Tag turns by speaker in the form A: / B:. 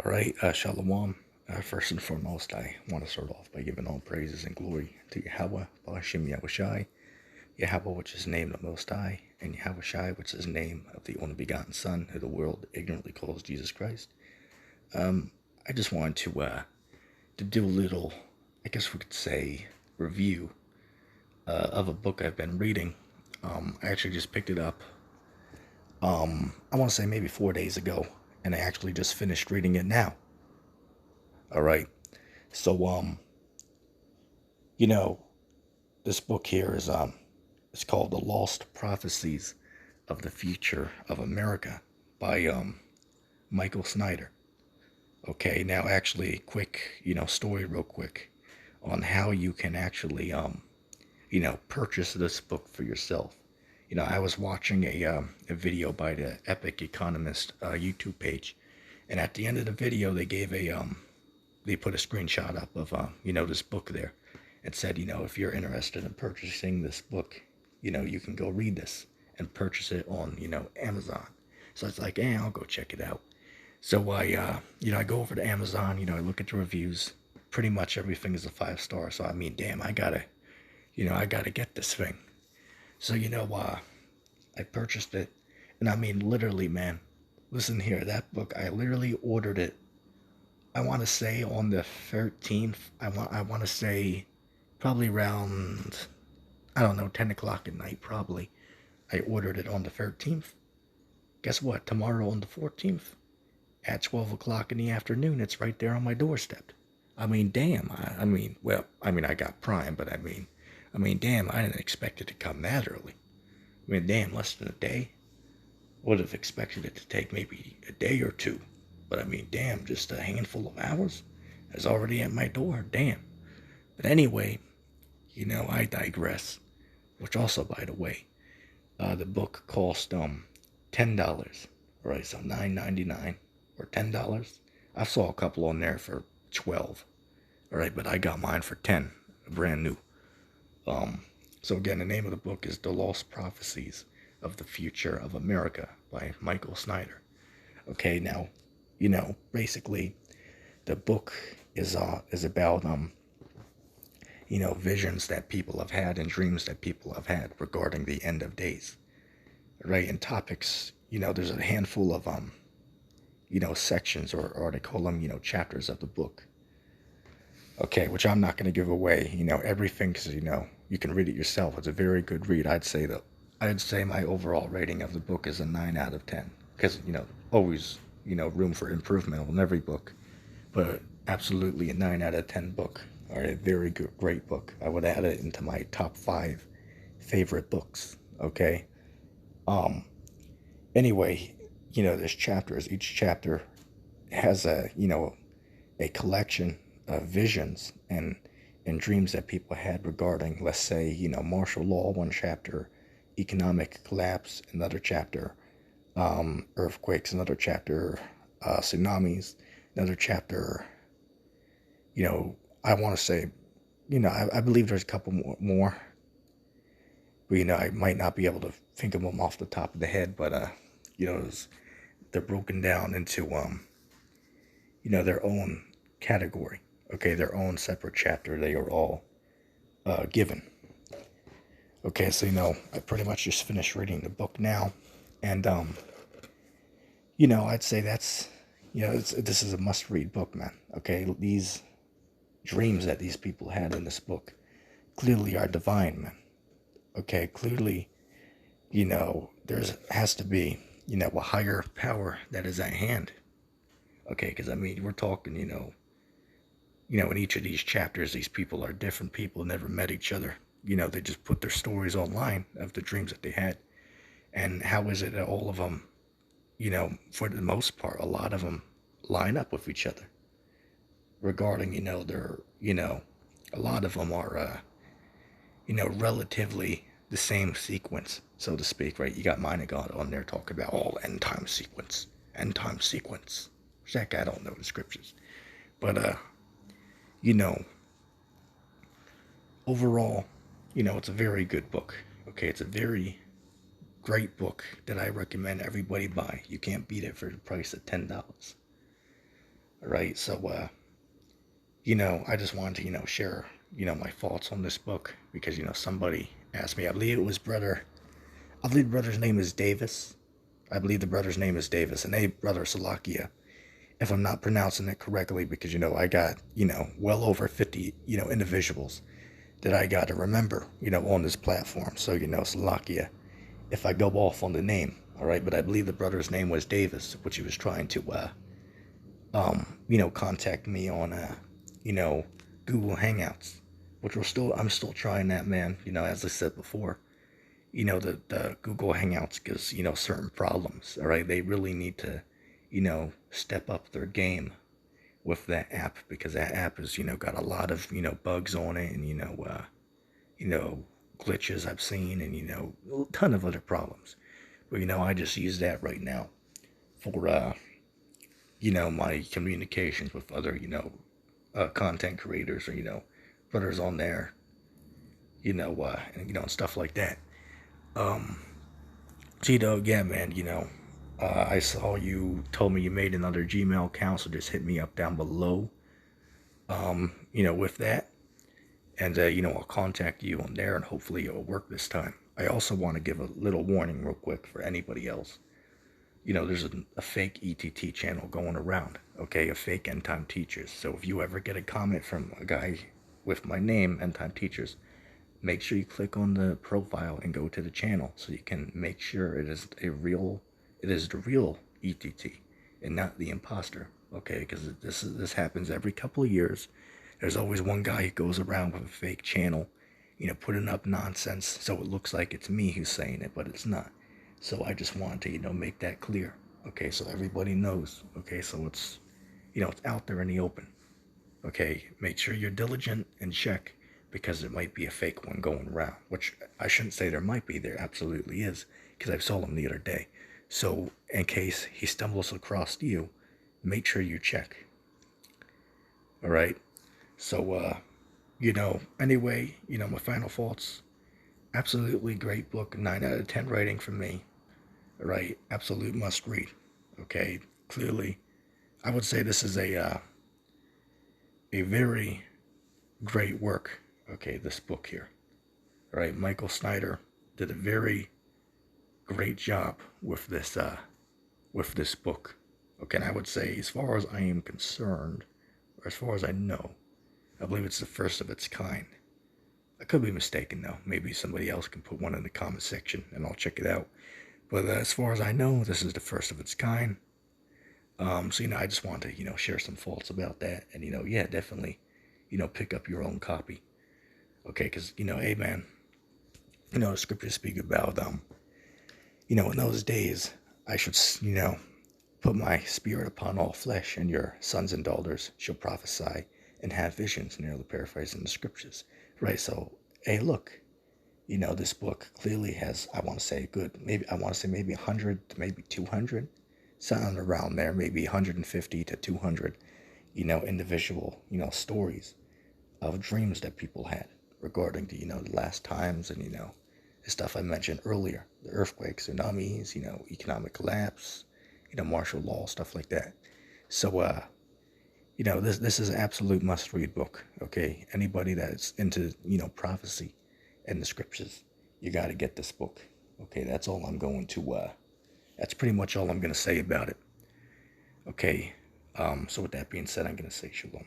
A: All right, Shalom. First and foremost, I want to start off by giving all praises and glory to Yahweh, Ba'ashem Yahushai, Yahweh, which is the name of the Most High, and Yahushai, which is the name of the only begotten Son, who the world ignorantly calls Jesus Christ. I just wanted to do a little, I guess we could say, review of a book I've been reading. I actually just picked it up. I want to say maybe 4 days ago, and I actually just finished reading it now. All right. So, you know, this book here is it's called The Lost Prophecies of the Future of America by Michael Snyder. Okay, now actually quick, story real quick on how you can actually purchase this book for yourself. I was watching a video by the Epic Economist YouTube page, and at the end of the video they put a screenshot up of this book there. It said, if you're interested in purchasing this book, you can go read this and purchase it on, Amazon. So it's like, I'll go check it out. So I go over to Amazon, I look at the reviews. Pretty much everything is a 5-star. So I mean, damn, I gotta get this thing. So, I purchased it. And I mean, literally, man, listen here, that book, I literally ordered it. I want to say on the 13th. I want to say probably around, I don't know, 10 o'clock at night, probably. I ordered it on the 13th. Guess what? Tomorrow on the 14th, at 12 o'clock in the afternoon, it's right there on my doorstep. I mean, damn. I got Prime, but I mean, damn, I didn't expect it to come that early. I mean, damn, less than a day. Would have expected it to take maybe a day or two. But I mean, damn, just a handful of hours is already at my door. Damn. But anyway, I digress. Which also, by the way, the book cost $10. All right, so $9.99 or $10. I saw a couple on there for 12. All right, but I got mine for 10, brand new. So again, the name of the book is The Lost Prophecies of the Future of America by Michael Snyder. Okay, now, basically, the book is about visions that people have had and dreams that people have had regarding the end of days, right? And topics, there's a handful of sections, or they call them chapters of the book. Okay, which I'm not going to give away, everything, because you can read it yourself. It's a very good read. I'd say my overall rating of the book is a 9 out of 10, because always room for improvement on every book, but absolutely a 9 out of 10 book. All right, very good, great book. I would add it into my top 5 favorite books. Okay. Anyway, there's chapters. Each chapter has a collection of visions and dreams that people had regarding, let's say, martial law, one chapter, economic collapse, another chapter, earthquakes, another chapter, tsunamis, another chapter, I want to say, I believe there's a couple more, but, I might not be able to think of them off the top of the head, but, they're broken down into, their own category, okay, their own separate chapter. They are all given. Okay, so I pretty much just finished reading the book now, and I'd say that's this is a must-read book, man. Okay, these dreams that these people had in this book clearly are divine, man. Okay, clearly, there has to be a higher power that is at hand. Okay, because I mean, we're talking, in each of these chapters, these people are different people, never met each other. They just put their stories online of the dreams that they had. And how is it that all of them, for the most part, a lot of them line up with each other regarding, their, a lot of them are, relatively the same sequence, so to speak, right? You got Mine God on there talking about all end time sequence. Zach, I don't know the scriptures. But, overall, it's a very good book. Okay, it's a very great book that I recommend everybody buy. You can't beat it for the price of $10. All right. So, I just wanted to, share, my thoughts on this book because, somebody asked me, I believe it was brother, I believe the brother's name is Davis. I believe the brother's name is Davis. And hey, brother Salakia, if I'm not pronouncing it correctly, because, I got, well over 50, individuals that I got to remember, on this platform. So, Salakia, if I go off on the name, all right, but I believe the brother's name was Davis, which he was trying to, contact me on, you know, Google Hangouts, which I'm still trying that, man. As I said before, the Google Hangouts gives, certain problems, all right? They really need to, step up their game with that app because that app has, got a lot of, bugs on it and, you know, glitches I've seen and, a ton of other problems. But, I just use that right now for, my communications with other, content creators or, brothers on there, and, and stuff like that. Um, so, yeah, man, I saw you told me you made another Gmail account, so just hit me up down below, with that. And, I'll contact you on there and hopefully it'll work this time. I also want to give a little warning real quick for anybody else. There's a fake ETT channel going around, okay? A fake End Time Teachers. So if you ever get a comment from a guy with my name, End Time Teachers, make sure you click on the profile and go to the channel so you can make sure it is the real ETT and not the imposter, okay? Because this happens every couple of years. There's always one guy who goes around with a fake channel, putting up nonsense so it looks like it's me who's saying it, but it's not. So I just wanted to, make that clear, okay? So everybody knows, okay? So it's, it's out there in the open, okay? Make sure you're diligent and check because it might be a fake one going around, which I shouldn't say there might be, there absolutely is, because I saw him the other day. So in case he stumbles across you, make sure you check, all right? So, anyway, my final thoughts, absolutely great book, 9 out of 10 rating from me, all right? Absolute must read, okay? Clearly, I would say this is a very great work, okay, this book here. All right, Michael Snyder did a very great job with this book. Okay, and I would say, as far as I am concerned, or as far as I know, I believe it's the first of its kind. I could be mistaken though. Maybe somebody else can put one in the comment section and I'll check it out. But as far as I know, this is the first of its kind. So I just wanted to share some thoughts about that, and yeah, definitely, pick up your own copy. Okay, because hey man, the scriptures speak about in those days I should put my spirit upon all flesh, and your sons and daughters shall prophesy and have visions, nearly paraphrasing the scriptures, right? So hey, look, this book clearly has, I want to say maybe 100 to maybe 200, something around there, maybe 150 to 200, individual, stories of dreams that people had regarding the, the last times and, the stuff I mentioned earlier, the earthquakes, tsunamis, economic collapse, martial law, stuff like that. So, this is an absolute must-read book, okay? Anybody that's into, prophecy and the scriptures, you got to get this book, okay? That's all I'm going to, that's pretty much all I'm going to say about it, okay? So with that being said, I'm going to say shalom.